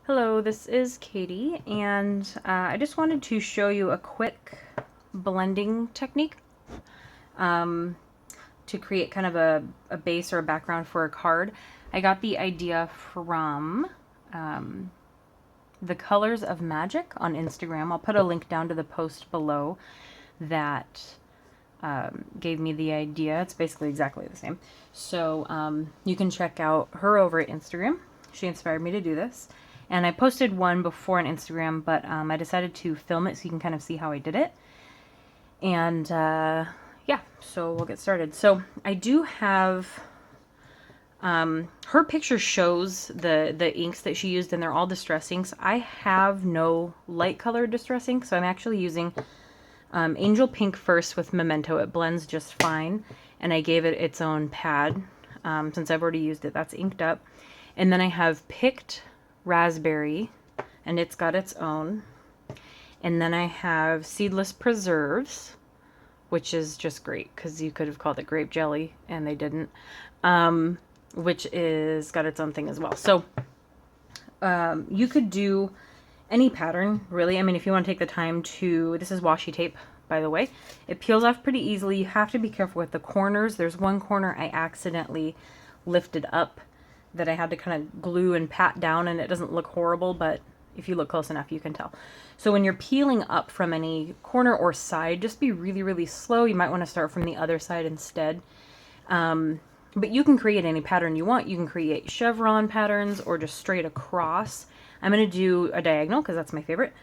Hello, this is Katie, and I just wanted to show you a quick blending technique to create kind of a base or a background for a card. I got the idea from the Colors of Magic on Instagram. I'll put a link down to the post below that gave me the idea. It's basically exactly the same. So you can check out her over at Instagram. She inspired me to do this. And I posted one before on Instagram, but I decided to film it so you can kind of see how I did it. And yeah, so we'll get started. So I do have, her picture shows the inks that she used, and they're all distress inks. I have no light colored distress ink, so I'm actually using Angel Pink first with Memento. It blends just fine, and I gave it its own pad. Since I've already used it, that's inked up. And then I have picked Raspberry, and it's got its own. And then I have Seedless Preserves, which is just great because you could have called it grape jelly and they didn't, which is got its own thing as well. So you could do any pattern, really. I mean, if you want to take the time to, this is washi tape, by the way. It peels off pretty easily. You have to be careful with the corners. There's one corner I accidentally lifted up that I had to kind of glue and pat down, and it doesn't look horrible, but if you look close enough, you can tell. So when you're peeling up from any corner or side, just be really, really slow. You might want to start from the other side instead. But you can create any pattern you want. You can create chevron patterns or just straight across. I'm going to do a diagonal because that's my favorite.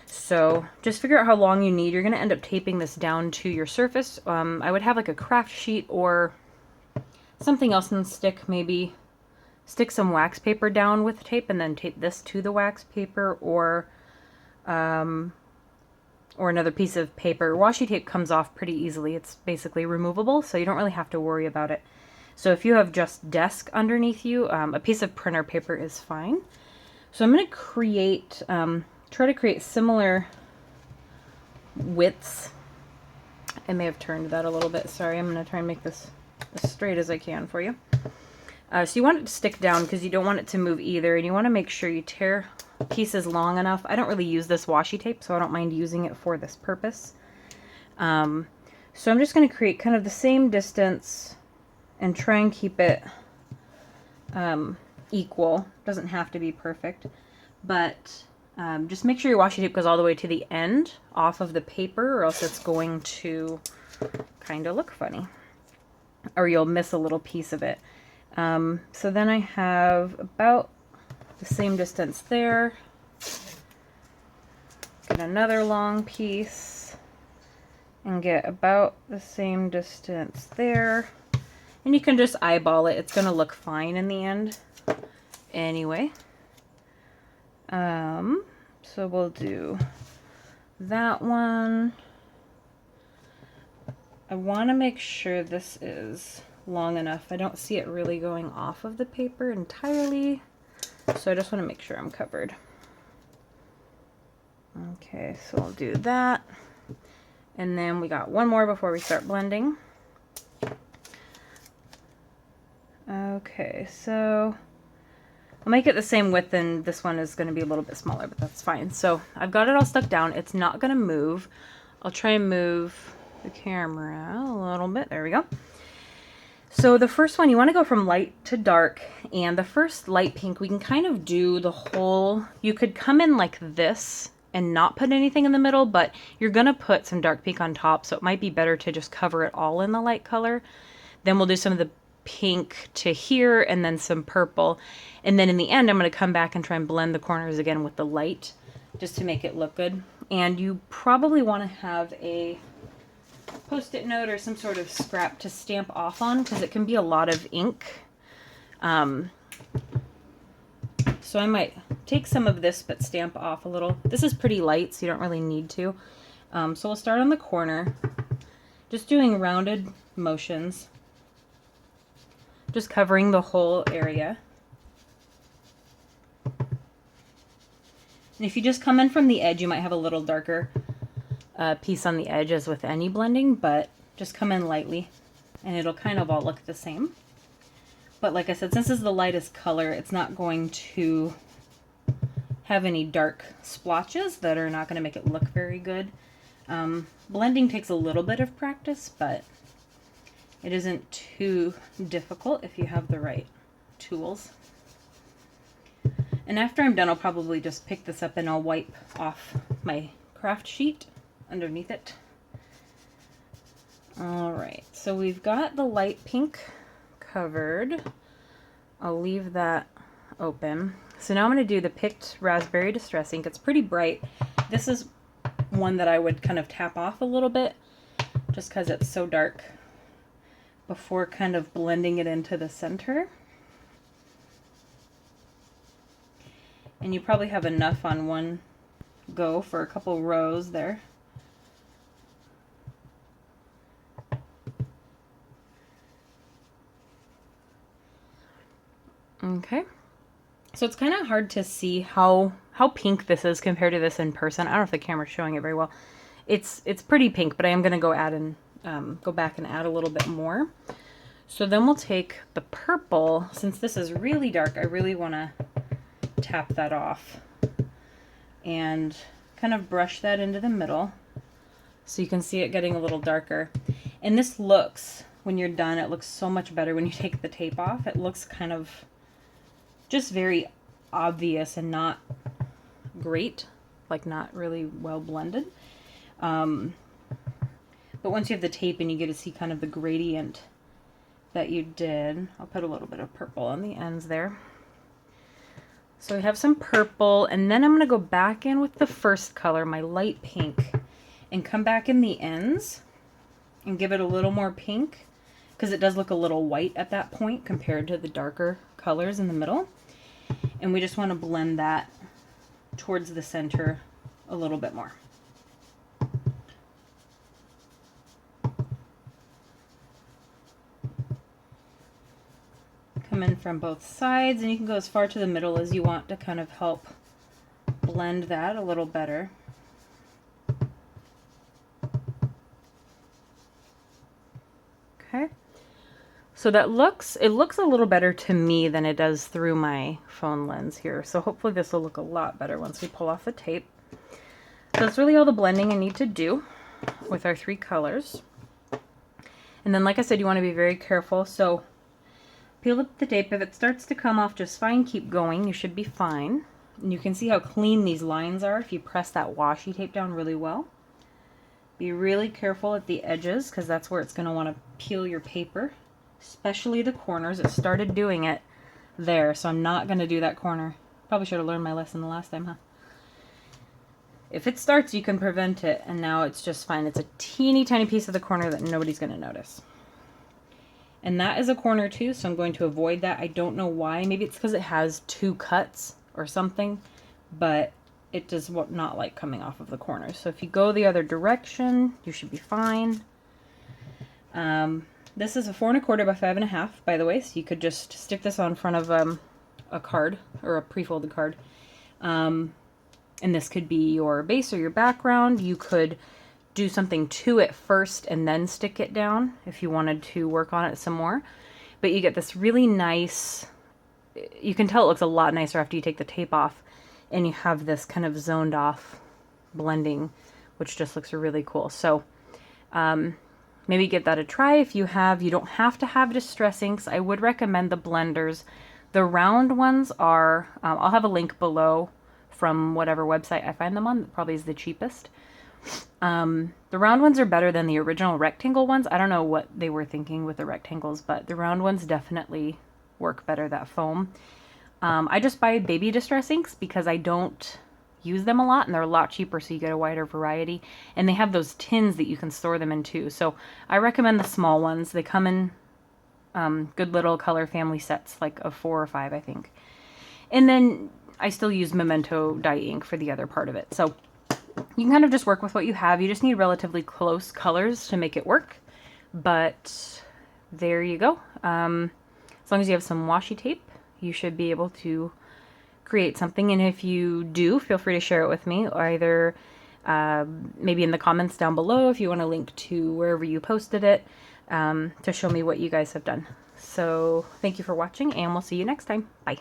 So just figure out how long you need. You're going to end up taping this down to your surface. I would have like a craft sheet or something else in stick, maybe. Stick some wax paper down with tape and then tape this to the wax paper, or another piece of paper. Washi tape comes off pretty easily. It's basically removable, so you don't really have to worry about it. So if you have just desk underneath you, a piece of printer paper is fine. So I'm going to create, try to create similar widths. I may have turned that a little bit. Sorry, I'm going to try and make this as straight as I can for you. So you want it to stick down because you don't want it to move either, and you want to make sure you tear pieces long enough. I don't really use this washi tape, so I don't mind using it for this purpose. So I'm just going to create kind of the same distance and try and keep it equal. Doesn't have to be perfect, but just make sure your washi tape goes all the way to the end off of the paper, or else it's going to kind of look funny, or you'll miss a little piece of it. So then I have about the same distance there. Get another long piece and get about the same distance there. And you can just eyeball it. It's going to look fine in the end anyway. So we'll do that one. I want to make sure this is long enough. I don't see it really going off of the paper entirely, so I just want to make sure I'm covered. Okay, so I'll do that, and then we got one more before we start blending. Okay, so I'll make it the same width, and this one is going to be a little bit smaller, but that's fine. So I've got it all stuck down. It's not going to move. I'll try and move the camera a little bit. There we go. So the first one, you want to go from light to dark, and the first light pink, we can kind of do the whole, you could come in like this and not put anything in the middle, but you're going to put some dark pink on top, so it might be better to just cover it all in the light color. Then we'll do some of the pink to here, and then some purple. And then in the end, I'm going to come back and try and blend the corners again with the light, just to make it look good. And you probably want to have a Post-it note or some sort of scrap to stamp off on, because it can be a lot of ink. So I might take some of this but stamp off a little. This is pretty light, so you don't really need to. So we'll start on the corner, just doing rounded motions, just covering the whole area. And if you just come in from the edge, you might have a little darker piece on the edge, as with any blending, but just come in lightly and it'll kind of all look the same. But like I said, since this is the lightest color, it's not going to have any dark splotches that are not going to make it look very good. Blending takes a little bit of practice, but it isn't too difficult if you have the right tools. And after I'm done, I'll probably just pick this up and I'll wipe off my craft sheet underneath it. All right, so we've got the light pink covered. I'll leave that open. So now I'm going to do the picked raspberry distress ink. It's pretty bright. This is one that I would kind of tap off a little bit just because it's so dark before kind of blending it into the center. And you probably have enough on one go for a couple rows there. Okay, so it's kind of hard to see how pink this is compared to this in person. I don't know if the camera's showing it very well. It's pretty pink, but I am going to go add and go back and add a little bit more. So then we'll take the purple. Since this is really dark, I really want to tap that off and kind of brush that into the middle so you can see it getting a little darker. And this looks, when you're done, it looks so much better when you take the tape off. It looks kind of just very obvious and not great, like not really well blended. But once you have the tape and you get to see kind of the gradient that you did, I'll put a little bit of purple on the ends there. So we have some purple, and then I'm going to go back in with the first color, my light pink, and come back in the ends and give it a little more pink because it does look a little white at that point compared to the darker colors in the middle. And we just want to blend that towards the center a little bit more. Come in from both sides, and you can go as far to the middle as you want to kind of help blend that a little better. Okay, so it looks a little better to me than it does through my phone lens here. So hopefully this will look a lot better once we pull off the tape. So that's really all the blending I need to do with our three colors. And then, like I said, you want to be very careful. So peel up the tape. If it starts to come off just fine, keep going. You should be fine. And you can see how clean these lines are if you press that washi tape down really well. Be really careful at the edges because that's where it's going to want to peel your paper, especially the corners. It started doing it there, so I'm not going to do that corner. Probably should have learned my lesson the last time, huh? If it starts, you can prevent it, and now it's just fine. It's a teeny tiny piece of the corner that nobody's going to notice. And that is a corner too, so I'm going to avoid that. I don't know why. Maybe it's because it has two cuts or something, but it does not like coming off of the corners. So if you go the other direction, you should be fine. This is a 4 1/4 by 5 1/2, by the way, so you could just stick this on front of a card or a pre-folded card. And this could be your base or your background. You could do something to it first and then stick it down if you wanted to work on it some more. But you get this really nice, you can tell it looks a lot nicer after you take the tape off, and you have this kind of zoned off blending, which just looks really cool. So maybe give that a try if you have. You don't have to have distress inks. I would recommend the blenders. The round ones are, I'll have a link below from whatever website I find them on. That probably is the cheapest. The round ones are better than the original rectangle ones. I don't know what they were thinking with the rectangles, but the round ones definitely work better, that foam. I just buy baby distress inks because I don't use them a lot, and they're a lot cheaper, so you get a wider variety. And they have those tins that you can store them in too. So I recommend the small ones. They come in good little color family sets, like of 4 or 5, I think. And then I still use Memento dye ink for the other part of it. So you can kind of just work with what you have. You just need relatively close colors to make it work. But there you go. As long as you have some washi tape, you should be able to create something. And if you do, feel free to share it with me, either maybe in the comments down below if you want to link to wherever you posted it, to show me what you guys have done. So thank you for watching, and we'll see you next time. Bye.